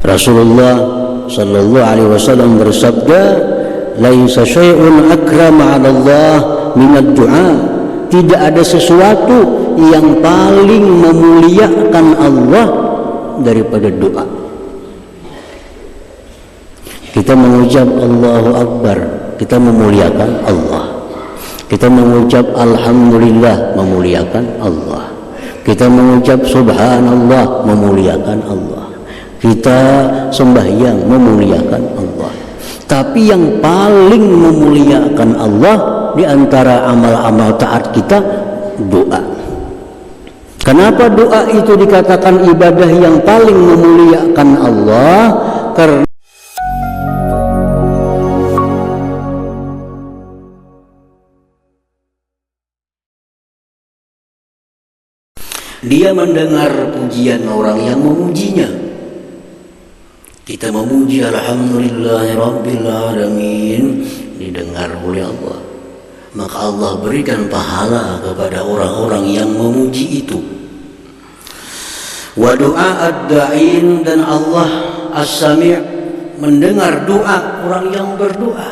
Rasulullah sallallahu alaihi wasallam bersabda, "Laisa syai'un akrama 'ala Allah minad du'a." Tidak ada sesuatu yang paling memuliakan Allah daripada doa. Kita mengucap Allahu Akbar, kita memuliakan Allah. Kita mengucap Alhamdulillah, memuliakan Allah. Kita mengucap Subhanallah, memuliakan Allah. Kita sembahyang, memuliakan Allah. Tapi yang paling memuliakan Allah di antara amal-amal taat kita, doa. Kenapa doa itu dikatakan ibadah yang paling memuliakan Allah? Karena dia mendengar pujian orang yang memujinya. Kita memuji Alhamdulillahirabbil alamin, didengar oleh Allah. Maka Allah berikan pahala kepada orang-orang yang memuji itu. Wa du'a ad-da'in, dan Allah as-sami' mendengar doa orang yang berdoa.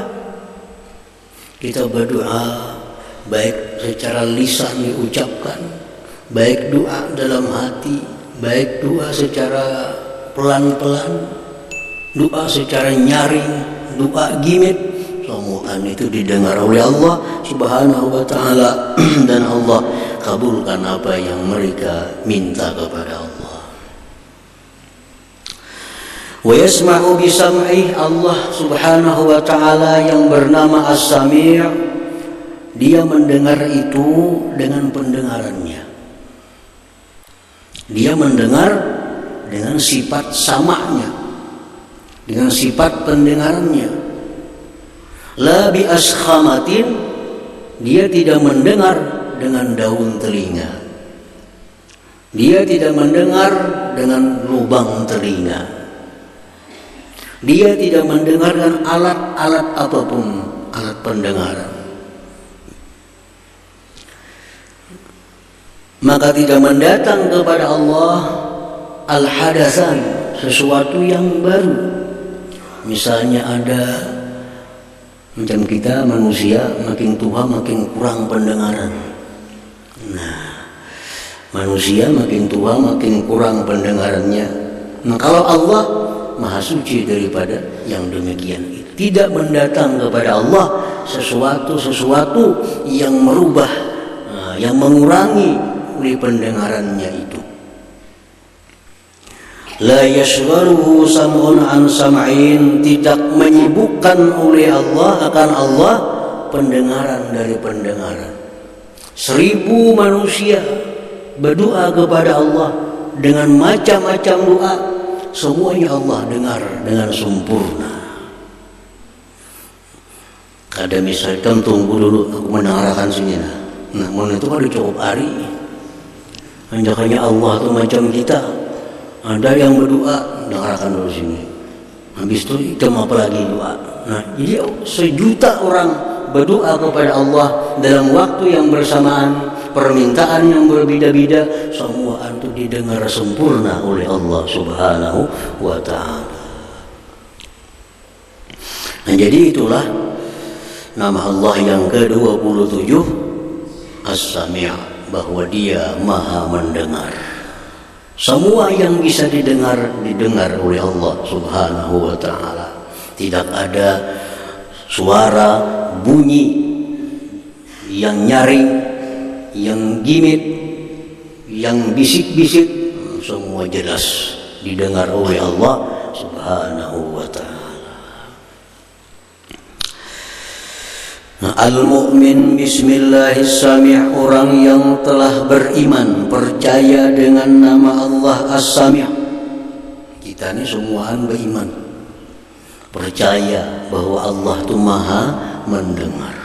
Kita berdoa baik secara lisan diucapkan, baik doa dalam hati, baik doa secara pelan-pelan, doa secara nyaring, doa gimit, semua itu didengar oleh Allah Subhanahu wa ta'ala. Dan Allah kabulkan apa yang mereka minta kepada Allah. Wa yasma'u bi sam'ih, Allah Subhanahu wa ta'ala yang bernama As-Sami', dia mendengar itu dengan pendengarannya. Dia mendengar dengan sifat sama'nya, dengan sifat pendengarannya. La bi askhamatin, dia tidak mendengar dengan daun telinga. Dia tidak mendengar dengan lubang telinga. Dia tidak mendengarkan alat-alat apapun, alat pendengaran. Maka tidak mendatang kepada Allah al-hadatsan, sesuatu yang baru. Misalnya ada macam kita manusia, makin tua makin kurang pendengaran. Nah, manusia makin tua makin kurang pendengarannya. Nah, kalau Allah Maha suci daripada yang demikian itu. Tidak mendatang kepada Allah sesuatu yang merubah, yang mengurangi dari pendengarannya itu. La yashghaluhu sam'un an sam'in, tidak menyibukkan oleh Allah akan Allah pendengaran dari pendengaran. 1000 manusia berdoa kepada Allah dengan macam-macam doa, semuanya Allah dengar dengan sempurna. Ada misalkan, tunggu dulu aku mendengarkan sini. Namun itu kan cukup hari. Anjakannya Allah itu macam kita. Ada yang berdoa, dengarkan dulu sini. Habis itu apa lagi doa. Nah, jadi 1 juta orang berdoa kepada Allah dalam waktu yang bersamaan, permintaan yang berbeda-beda, semua itu didengar sempurna oleh Allah Subhanahu wa ta'ala. Nah, jadi itulah nama Allah yang ke-27, As-Sami', bahwa dia Maha mendengar. Semua yang bisa didengar oleh Allah Subhanahu wa ta'ala. Tidak ada suara, bunyi yang nyaring, yang gimit, yang bisik-bisik, semua jelas didengar oleh Allah Subhanahu wa ta'ala. Nah, al-mu'min bismillahis-sami', orang yang telah beriman, percaya dengan nama Allah As-Sami'. Kita ini semuaan beriman, percaya bahwa Allah itu Maha mendengar.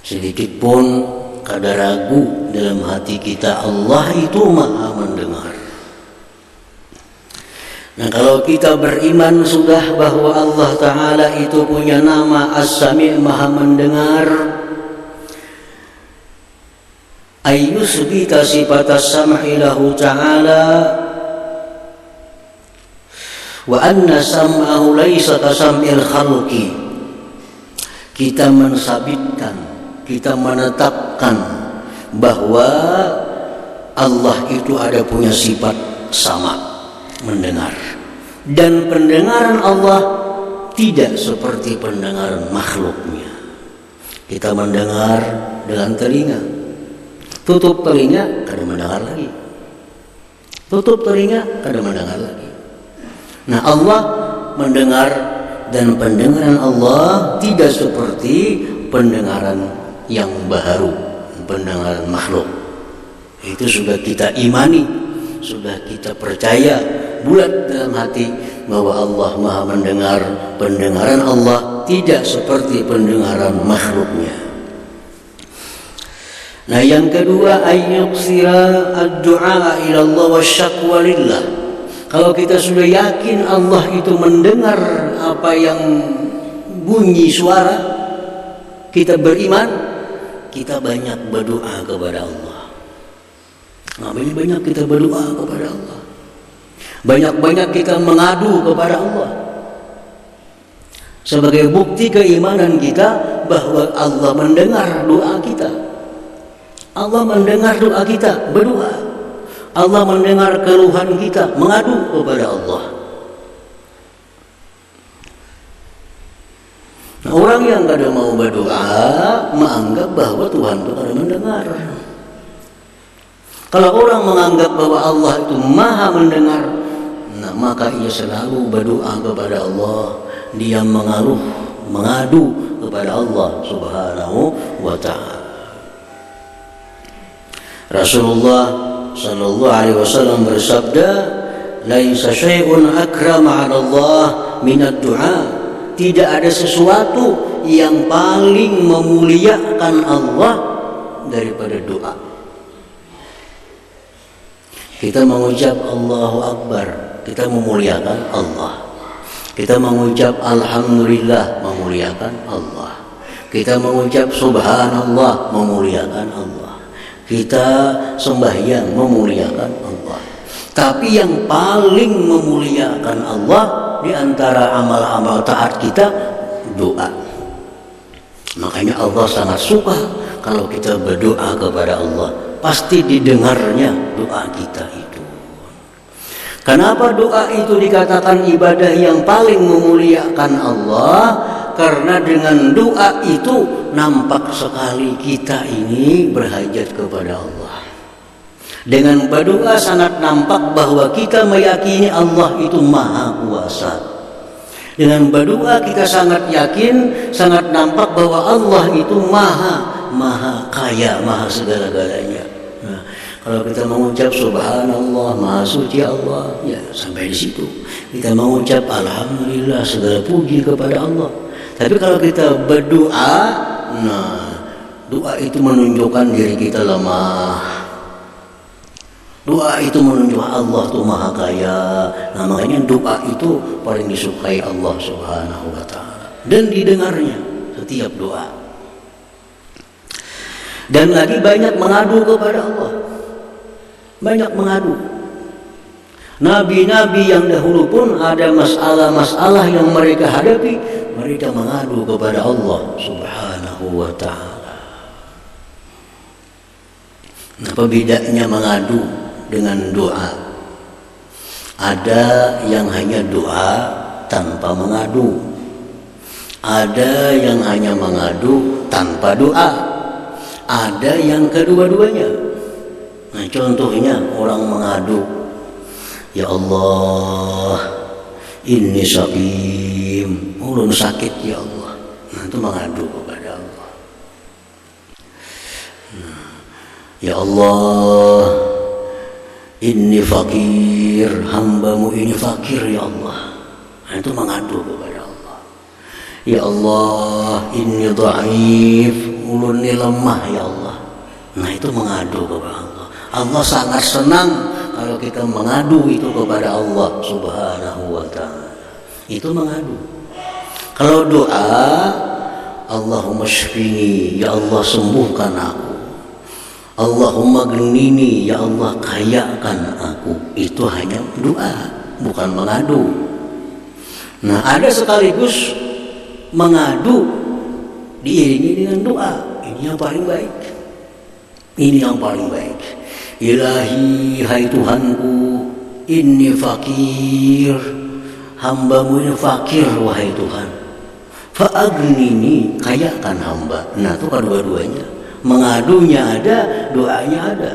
Sedikit pun kada ragu dalam hati kita, Allah itu Maha mendengar. Nah, kalau kita beriman sudah bahwa Allah Ta'ala itu punya nama As-Sami', Maha mendengar, ayyusbita sifat as-sam'i lahu ta'ala, Wa anna sam'ahu laisa kasam'il khalqi. Kita mensabitkan, kita menetapkan bahwa Allah itu ada punya sifat sama, mendengar. Dan pendengaran Allah tidak seperti pendengaran makhluknya. Kita mendengar dengan telinga. Tutup telinga, kada mendengar lagi. Tutup telinga, kada mendengar lagi. Nah, Allah mendengar, dan pendengaran Allah tidak seperti pendengaran yang baru, pendengaran makhluk. Itu sudah kita imani, sudah kita percaya bulat dalam hati bahwa Allah Maha mendengar. Pendengaran Allah tidak seperti pendengaran makhluknya. Nah, yang kedua, ayyuksira ad-du'a ila Allah wa syakwa lillah. Kalau kita sudah yakin Allah itu mendengar apa yang bunyi suara, kita beriman, kita banyak berdoa kepada Allah. Banyak kita berdoa kepada Allah. Banyak-banyak kita mengadu kepada Allah. Sebagai bukti keimanan kita bahwa Allah mendengar doa kita. Allah mendengar doa kita, berdoa. Allah mendengar keluhan kita, mengadu kepada Allah. Nah, orang yang kada mau berdoa menganggap bahwa Tuhan itu kada mendengar. Kalau orang menganggap bahwa Allah itu Maha mendengar, nah maka ia selalu berdoa kepada Allah. Dia mengeluh, mengadu kepada Allah Subhanahu wa ta'ala. Rasulullah sallallahu alaihi wasallam bersabda, laisa syai'un akrama 'ala Allah minad du'a. Tidak ada sesuatu yang paling memuliakan Allah daripada doa. Kita mengucap Allahu Akbar, kita memuliakan Allah. Kita mengucap Alhamdulillah, memuliakan Allah. Kita mengucap Subhanallah, memuliakan Allah. Kita sembahyang, memuliakan Allah. Tapi yang paling memuliakan Allah di antara amal-amal taat kita, doa. Makanya Allah sangat suka kalau kita berdoa kepada Allah. Pasti didengarnya doa kita itu. Kenapa doa itu dikatakan ibadah yang paling memuliakan Allah? Karena dengan doa itu nampak sekali kita ini berhajat kepada Allah. Dengan berdoa sangat nampak bahwa kita meyakini Allah itu Maha Kuasa. Dengan berdoa kita sangat yakin, sangat nampak bahwa Allah itu Maha Kaya, Maha segala-galanya. Nah, kalau kita mengucap Subhanallah, Maha Suci Allah, ya sampai di situ. Kita mengucap Alhamdulillah, segala puji kepada Allah. Tapi kalau kita berdoa, nah doa itu menunjukkan diri kita lemah. Doa itu menunjukkan Allah itu Maha Kaya. Nah makanya doa itu paling disukai Allah Subhanahu wa ta'ala. Dan didengarnya setiap doa. Dan lagi banyak mengadu kepada Allah. Banyak mengadu. Nabi-nabi yang dahulu pun ada masalah-masalah yang mereka hadapi, mereka mengadu kepada Allah Subhanahu wa ta'ala. Apa bedanya mengadu dengan doa? Ada yang hanya doa tanpa mengadu. Ada yang hanya mengadu tanpa doa. Ada yang kedua-duanya. Nah, contohnya orang mengadu, ya Allah, ini sakim, ulun sakit ya Allah. Nah, itu mengadu kepada Allah. Nah, ya Allah, ini fakir, hambamu ini fakir ya Allah. Nah, itu mengadu kepada Allah. Ya Allah, ini dhaif, ulun ini lemah ya Allah. Nah, itu mengadu kepada Allah. Allah sangat senang kalau kita mengadu itu kepada Allah Subhanahu wa ta'ala. Itu mengadu. Kalau doa, Allahumma shfini, ya Allah sembuhkan aku. Allahumma ghnini, ya Allah kayakan aku. Itu hanya doa, bukan mengadu. Nah, ada sekaligus mengadu diiringi dengan doa. Ini yang paling baik. Ini yang paling baik. Ilahi, hai Tuhanku, inni fakir. Hambamu ini fakir, wahai Tuhan. Fa'agnini, kayakan hamba. Nah, itu kedua-duanya. Mengadunya ada, doanya ada.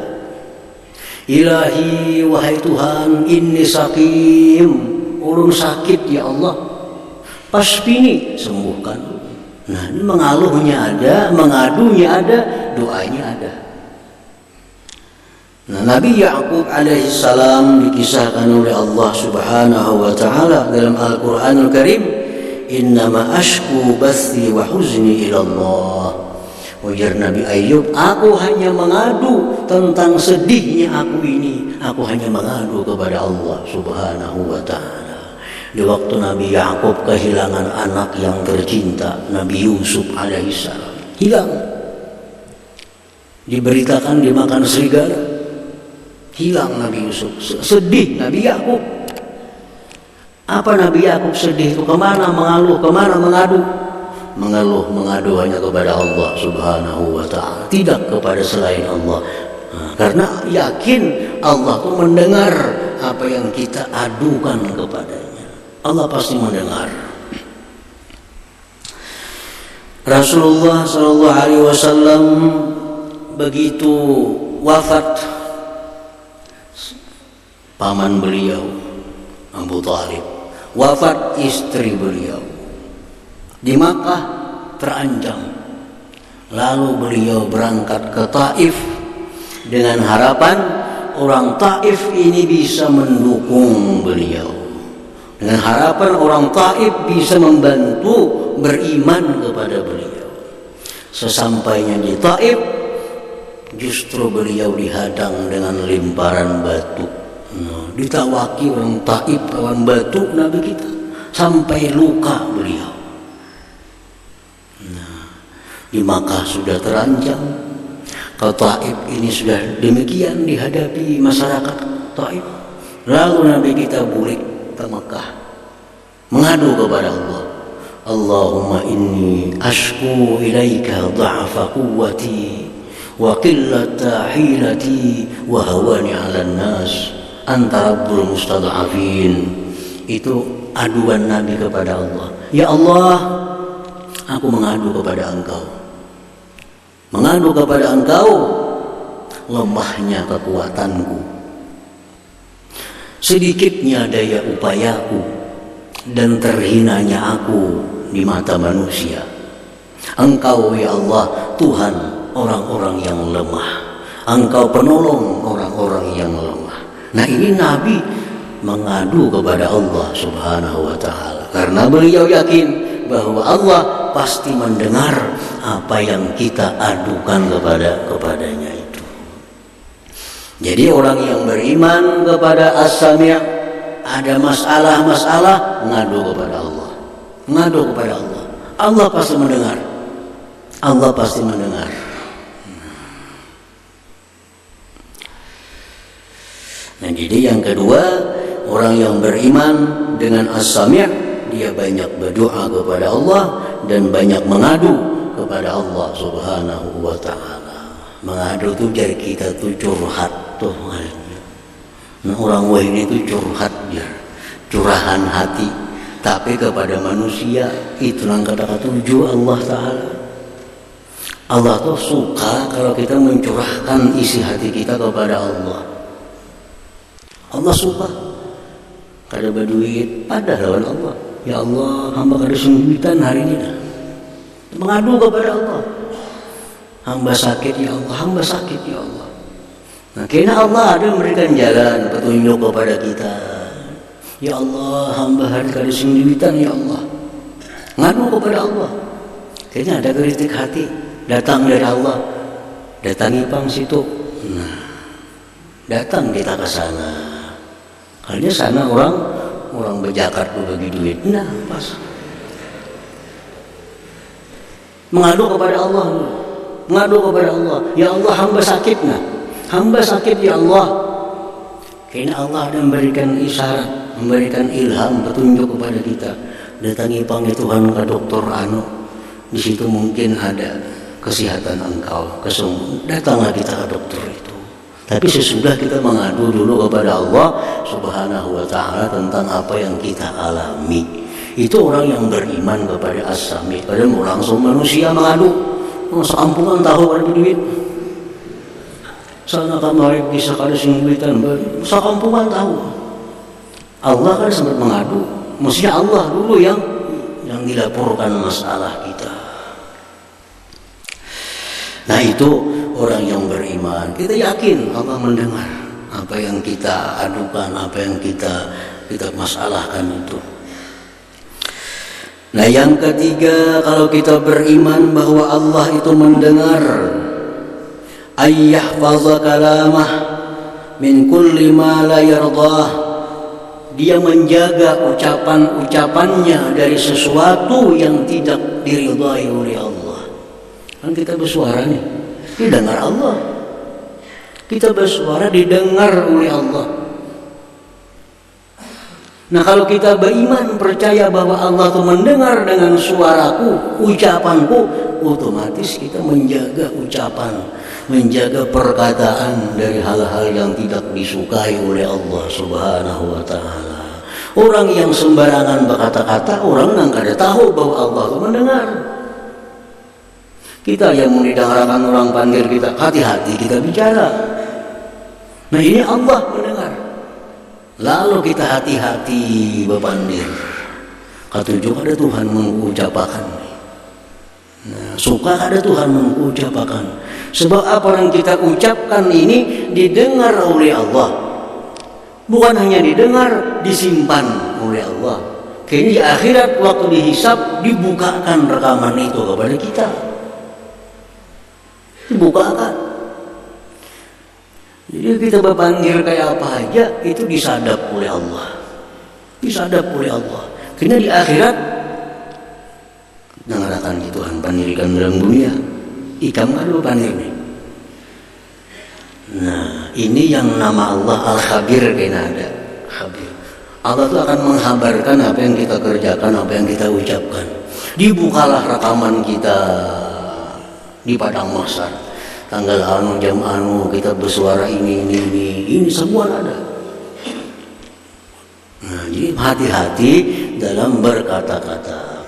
Ilahi, wahai Tuhan, inni sakim, urung sakit ya Allah, pasfini, sembuhkan. Nah, ini mengaluhnya ada, mengadunya ada, doanya ada. Nah, Nabi Ya'qub alaihissalam dikisahkan oleh Allah subhanahu wa ta'ala dalam Al-Quranul Karim, innama ashku bathi wa huzni ilallah. Ujar Nabi Ayub, aku hanya mengadu tentang sedihnya aku ini. Aku hanya mengadu kepada Allah subhanahu wa ta'ala. Di waktu Nabi Ya'qub kehilangan anak yang tercinta, Nabi Yusuf alaihissalam, hilang. Diberitakan dimakan serigala, hilang Nabi Yusuf. Sedih Nabi Ya'qub. Apa Nabi Ya'qub sedih itu? Kemana mengaluh, kemana mengadu? Mengeluh, mengadu hanya kepada Allah subhanahu wa ta'ala, tidak kepada selain Allah. Nah, karena yakin Allah itu mendengar apa yang kita adukan kepadanya. Allah pasti mendengar. Rasulullah sallallahu alaihi wasallam begitu wafat paman beliau Abu Thalib, wafat istri beliau, di Makkah terancam. Lalu beliau berangkat ke Taif dengan harapan orang Taif ini bisa mendukung beliau, dengan harapan orang Taif bisa membantu beriman kepada beliau. Sesampainya di Taif, justru beliau dihadang dengan lemparan batu. Nah, ditawaki orang Taif lawan batu Nabi kita sampai luka beliau. Di Makkah sudah terancam, ke Taif ini sudah demikian dihadapi masyarakat Taif. Lalu Nabi kita balik ke Makkah mengadu kepada Allah, Allahumma inni ashku ilaika dha'fa quwwati wa qillata hilati wa hawani 'alan nas anta rabbul mustad'afin. Itu aduan Nabi kepada Allah. Ya Allah, aku mengadu kepada Engkau. Mengadu kepada Engkau lemahnya kekuatanku, sedikitnya daya upayaku, dan terhinanya aku di mata manusia. Engkau ya Allah Tuhan orang-orang yang lemah, Engkau penolong orang-orang yang lemah. Nah, ini Nabi mengadu kepada Allah subhanahu wa ta'ala, karena beliau yakin bahwa Allah pasti mendengar apa yang kita adukan kepadanya itu. Jadi orang yang beriman kepada As-Sami', ada masalah-masalah, ngadu kepada Allah, ngadu kepada Allah. Allah pasti mendengar, Allah pasti mendengar. Nah, jadi yang kedua, orang yang beriman dengan As-Sami', dia banyak berdoa kepada Allah dan banyak mengadu kepada Allah subhanahu wa ta'ala. Mengadu itu jadi kita tuh curhat tuh. Nah, orang wah ini tuh curhat dia, curahan hati. Tapi kepada manusia itu yang kata-kata tujuh Allah ta'ala. Allah tuh suka kalau kita mencurahkan isi hati kita kepada Allah. Allah suka kada berduit pada lawan Allah. Ya Allah, hamba kada kesulitan hari ini dah. Mengadu kepada Allah. Hamba sakit ya Allah, hamba sakit ya Allah. Nah, kena Allah ada memberikan jalan petunjuk kepada kita. Ya Allah, hamba hari kada kesulitan ya Allah. Ngadu kepada Allah. Kayaknya ada kritik hati datang dari Allah. Datangi pang situ. Nah, datang kita ke sana. Karena sana orang berjakat bagi duit. Nah, pas mengadu kepada Allah, mengadu kepada Allah. Ya Allah, hamba sakit nah, hamba sakit ya Allah. Karena Allah ada memberikan isyarat. memberikan ilham, petunjuk kepada kita. Datangi Tuhan ke dokter anu, di situ mungkin ada kesehatan engkau, kesembuhan. Datanglah kita ke dokter itu. Tapi sesudah kita mengadu dulu kepada Allah Subhanahu wa Ta'ala tentang apa yang kita alami. Itu orang yang beriman kepada As-Sami. Kadang orang manusia mengadu, sekampungan tahu ada duit. Sana kamari bisa kada sing duitan, sekampungan tahu. Allah kan sempat mengadu, mestinya Allah dulu yang dilaporkan masalah kita. Nah itu orang yang beriman. Kita yakin Allah mendengar apa yang kita adukan, apa yang kita masalahkan itu. Nah yang ketiga, kalau kita beriman bahwa Allah itu mendengar, ayyahfaza kalamah min kulli ma la yardah, dia menjaga ucapan-ucapannya dari sesuatu yang tidak diridhai oleh Allah. Kan kita bersuara nih, didengar Allah. Kita bersuara didengar oleh Allah. Nah kalau kita beriman, percaya bahwa Allah itu mendengar dengan suaraku, ucapanku, otomatis kita menjaga ucapan, menjaga perkataan dari hal-hal yang tidak disukai oleh Allah Subhanahu wa Ta'ala. Orang yang sembarangan berkata-kata, orang yang kada tahu bahwa Allah itu mendengar. Kita yang mendengarkan orang panggil kita, hati-hati kita bicara. Nah ini Allah mendengar. Lalu kita hati-hati bepandir. Ketujuh ada Tuhan mengucapkan. Nah, suka ada Tuhan mengucapkan. Sebab apa yang kita ucapkan ini didengar oleh Allah. Bukan hanya didengar, disimpan oleh Allah. Kayaknya di akhirat waktu dihisab dibukakan rekaman itu kepada kita. Dibukakan. Jadi kita berpanggil kayak apa aja itu disadap oleh Allah. Disadap oleh Allah. Karena di akhirat mengadakan Tuhan panirikan dalam dunia. Ikam ada panir nih. Nah, ini yang nama Allah Al-Khabir kena ada. Khabir. Allah itu akan menghabarkan apa yang kita kerjakan, apa yang kita ucapkan. Dibukalah rekaman kita di padang mahsyar. Tanggal anu, jam anu, kita bersuara ini semua ada. Nah, jadi hati-hati dalam berkata-kata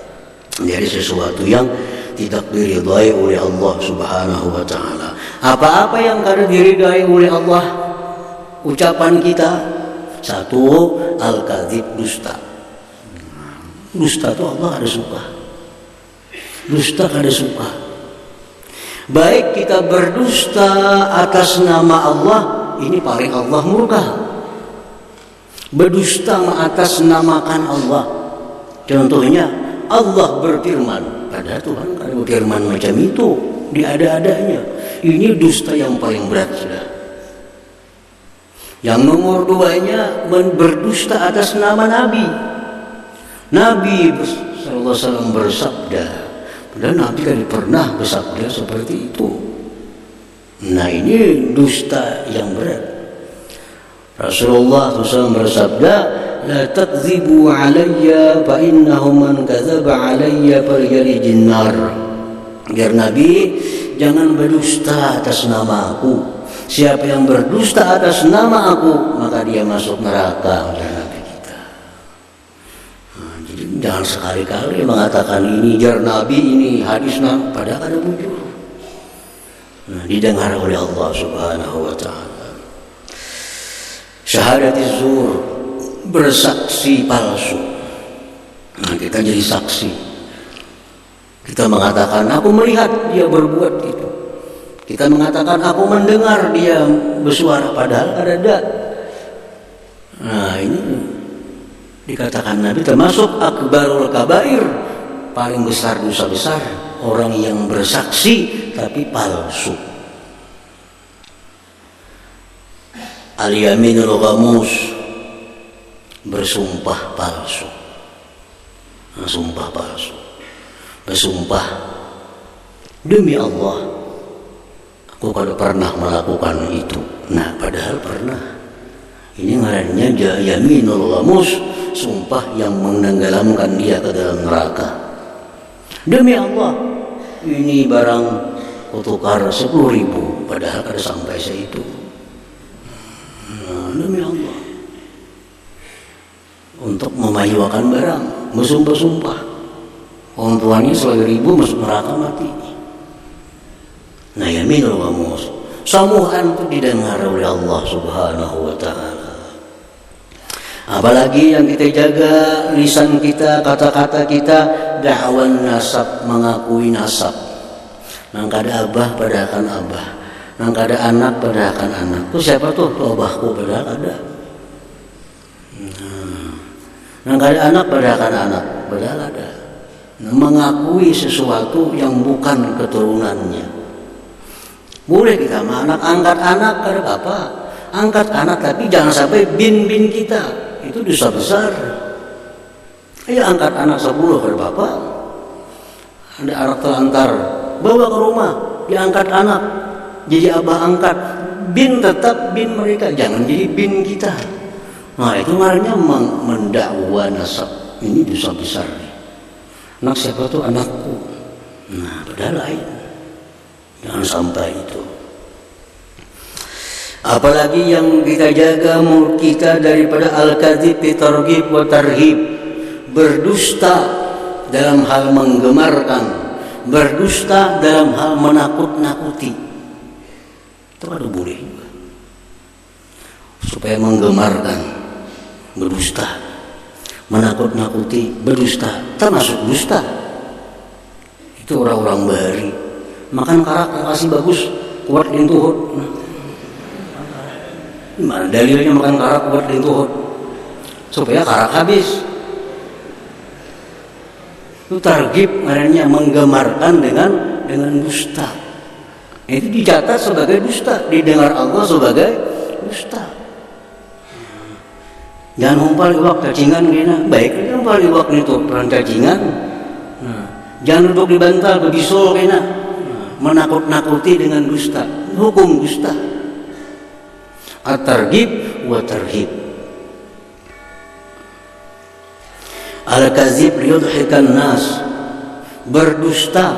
dari sesuatu yang tidak diridhai oleh Allah Subhanahu wa Ta'ala. Apa-apa yang kada diridhai oleh Allah, ucapan kita, satu, al-kadzib, dusta. Dusta itu Allah ada suka. Dusta kada suka. Baik kita berdusta atas nama Allah, ini paling Allah murka. Berdusta atas namakan Allah. Contohnya Allah berfirman, padahal Tuhan kan berfirman macam itu di ada-adanya. Ini dusta yang paling berat sudah. Yang nomor duanya berdusta atas nama Nabi. Nabi sallallahu alaihi wasallam bersabda, dan Nabi kan pernah bersabda seperti itu. Nah ini dusta yang berat. Rasulullah SAW bersabda, la takzibu alayya fa innahu man kadzaba alayya falyalijin nar. Biar Nabi jangan berdusta atas nama aku. Siapa yang berdusta atas nama aku, maka dia masuk neraka. Jangan sekali-kali mengatakan ini jar Nabi, ini hadisnya, padahal ada muncul. Nah, didengar oleh Allah Subhanahu wa Ta'ala. Syahadatiz zur, bersaksi palsu. Nah, kita jadi saksi. Kita mengatakan aku melihat dia berbuat itu. Kita mengatakan aku mendengar dia bersuara, padahal ada. Nah ini dikatakan Nabi termasuk akbarul kabair, paling besar dosa besar, orang yang bersaksi tapi palsu. Al-yaminul ghamus, bersumpah palsu. Nah, sumpah palsu. Bersumpah demi Allah, aku kada pernah melakukan itu. Nah padahal pernah. Ini ngarannya yaminul ghamus, sumpah yang menenggelamkan dia ke dalam neraka. Demi Allah, ini barang kutukar 10.000, padahal kada sampai seitu. Demi Allah, untuk memajukan barang, bersumpah-sumpah. Orang tuanya 1.000 masuk neraka mati. Nah, yaminul ghamus, samuhan itu didengar oleh Allah Subhanahu wa Ta'ala. Apalagi yang kita jaga lisan kita, kata-kata kita, da'wan nasab, mengakui nasab. Nang kada abah pada akan abah, nang kada anak pada akan anak. Tuh siapa tuh? Tuh abahku padahal ada. Nang kada anak pada akan anak padahal ada. Nah, mengakui sesuatu yang bukan keturunannya. Boleh kita anak angkat anak kada apa? Angkat anak tapi jangan sampai bin kita. Itu dosa besar. Ayo angkat anak 10 kada apa? Ada anak terlantar, bawa ke rumah, diangkat anak, jadi abah angkat, bin tetap bin mereka, jangan jadi bin kita. Nah itu namanya mendakwa nasab. Ini dosa besar. Anak siapa tuh? Anakku. Nah padahal lain. Jangan sampai itu. Apalagi yang kita jaga mulut kita daripada al-kadzib, targhib wa tarhib, berdusta dalam hal menggemarkan, berdusta dalam hal menakut-nakuti. Itu ada boleh juga. Supaya menggemarkan, berdusta, menakut-nakuti, berdusta, termasuk dusta. Itu orang-orang bahari. Makan karak kasih bagus, kuat lintuhut. Mana dalilnya makan karak kuat lintuhut? Supaya karak habis. Itu targhib, maknanya menggemarkan dengan dusta. Itu dicatat sebagai dusta, didengar Allah sebagai dusta. Jangan umpal iwak cacingan kena, baik kan umpal iwak itu peran cacingan. Jangan duduk di bantal bebisul kena, menakut-nakuti dengan dusta, hukum dusta. At-targhib wa tarhib. Al-kadzib liyudhikan nas, berdusta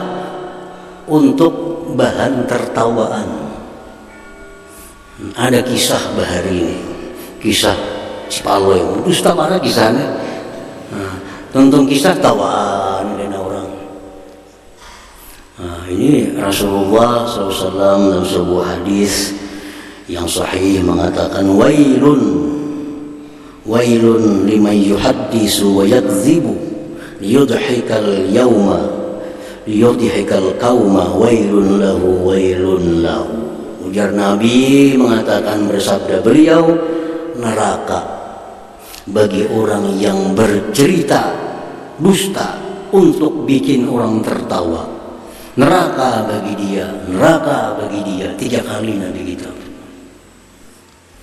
untuk bahan tertawaan. Ada kisah bahari ini, kisah Cipaloy, dusta mana kisahnya? Tonton kisah tawaan dengan orang. Ini Rasulullah SAW dalam sebuah hadis yang sahih mengatakan wailun liman yuhaddisu wa yakdzibu liyudhikal qauma wailun lahu. Ujar Nabi mengatakan, bersabda beliau, neraka bagi orang yang bercerita dusta untuk bikin orang tertawa. Neraka bagi dia, 3 kali Nabi kita.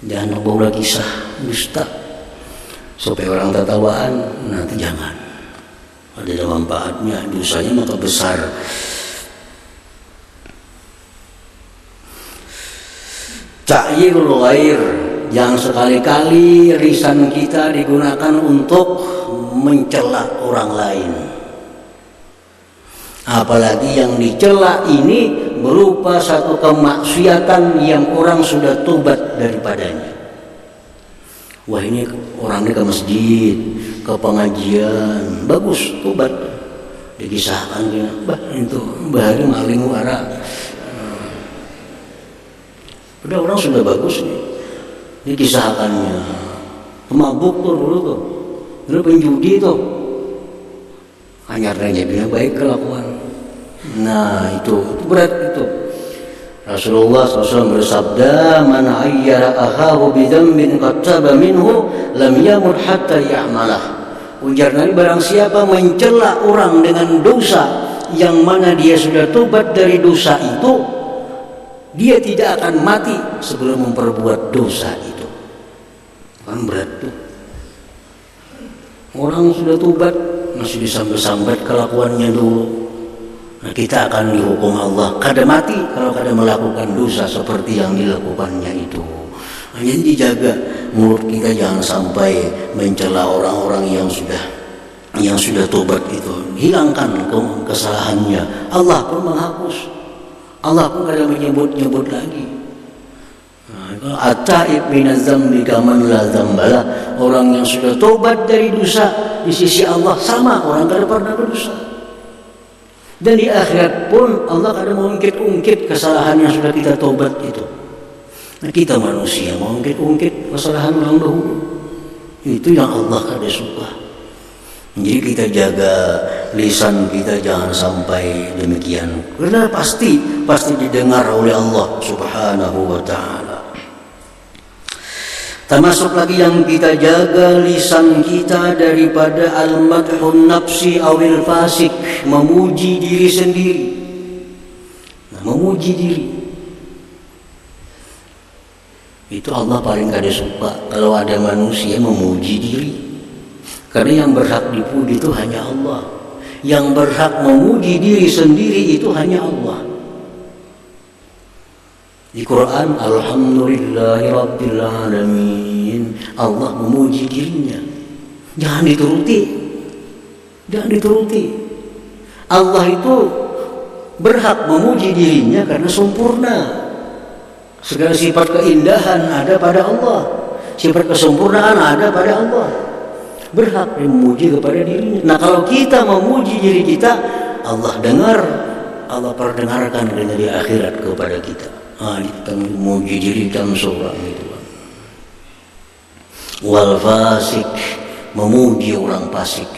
Jangan bawa kisah dusta supaya orang tertawaan, nanti jangan. Ada manfaatnya, dosanya maka besar. Ta'yirul ghair, yang sekali-kali lisan kita digunakan untuk mencela orang lain. Apalagi yang dicela ini berupa satu kemaksiatan yang orang sudah tobat daripadanya. Wah ini orang ini ke masjid, ke pengajian, bagus tobat. Dikisahkan dia, bah itu bahari maling wara. Udah orang sudah bagus nih. Dikisahkannya, pemabuk tuh dulu penjudi tuh. Hanya bilang baik kelakuan. Nah itu berat itu. Rasulullah SAW bersabda, man ayyara akhahu bidzambin qad taba minhu lam yamut hatta ya'malah. Ujar Nabi, barang siapa mencela orang dengan dosa yang mana dia sudah tobat dari dosa itu, dia tidak akan mati sebelum memperbuat dosa itu. Kan berat tuh. Orang sudah tobat masih disambat-sambat kelakuannya dulu. Nah, kita akan dihukum Allah kada mati kalau kada melakukan dosa seperti yang dilakukannya itu. Nah, Hanya dijaga mulut kita jangan sampai mencela orang-orang yang sudah tobat itu. Hilangkan kesalahannya. Allah pun menghapus. Allah pun kadang menyebut-nyebut lagi. At-taib minaz dzambi kaman la dzambala. Orang yang sudah tobat dari dosa di sisi Allah sama orang kada pernah berdosa. Dan di akhirat pun Allah kadang mengungkit-ungkit kesalahan yang sudah kita tobat itu. Nah, kita manusia mau ungkit-ungkit kesalahan orang dahulu. Itu yang Allah kada suka. Jadi kita jaga lisan kita jangan sampai demikian. Karena pasti didengar oleh Allah Subhanahu wa taala. Termasuk lagi yang kita jaga lisan kita daripada al-madhun nafsi awil fasik, memuji diri sendiri. Nah, memuji diri itu Allah paling kada suka kalau ada manusia memuji diri. Karena yang berhak dipuji itu hanya Allah. Yang berhak memuji diri sendiri itu hanya Allah. Di Quran, Alhamdulillahi Rabbil Alamin, Allah memuji dirinya. Jangan dituruti. Allah itu berhak memuji dirinya karena sempurna. Segala sifat keindahan ada pada Allah. Sifat kesempurnaan ada pada Allah. Berhak memuji kepada dirinya. Nah, kalau kita memuji diri kita, Allah dengar, Allah perdengarkan di akhirat kepada kita. Kita memuji diri dalam seorang itu. Wal fasik, memuji orang fasik.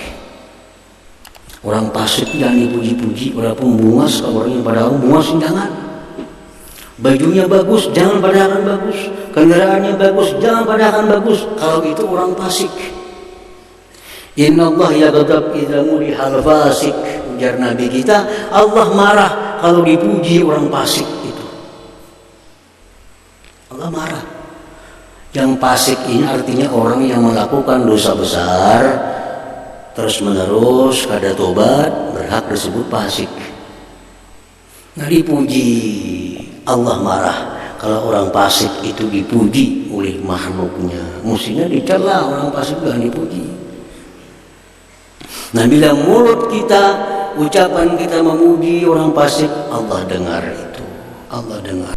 Orang fasik jangan dipuji-puji, orang pembungas, orang yang padahal bungas jangan. Bajunya bagus, jangan padahal bagus. Kendaraannya bagus, jangan padahal bagus. Kalau itu orang fasik. Inna Allah yaghdab idza mudihal fasik. Ujar Nabi kita, Allah marah kalau dipuji orang fasik itu. Allah marah. Yang fasik ini artinya orang yang melakukan dosa besar terus menerus kada tobat, berhak disebut fasik. Nah, dipuji, Allah marah kalau orang fasik itu dipuji oleh makhluknya. Mestinya dicela, orang fasik jangan dipuji. Nah, bila mulut kita, ucapan kita memuji orang fasik, Allah dengar itu. Allah dengar.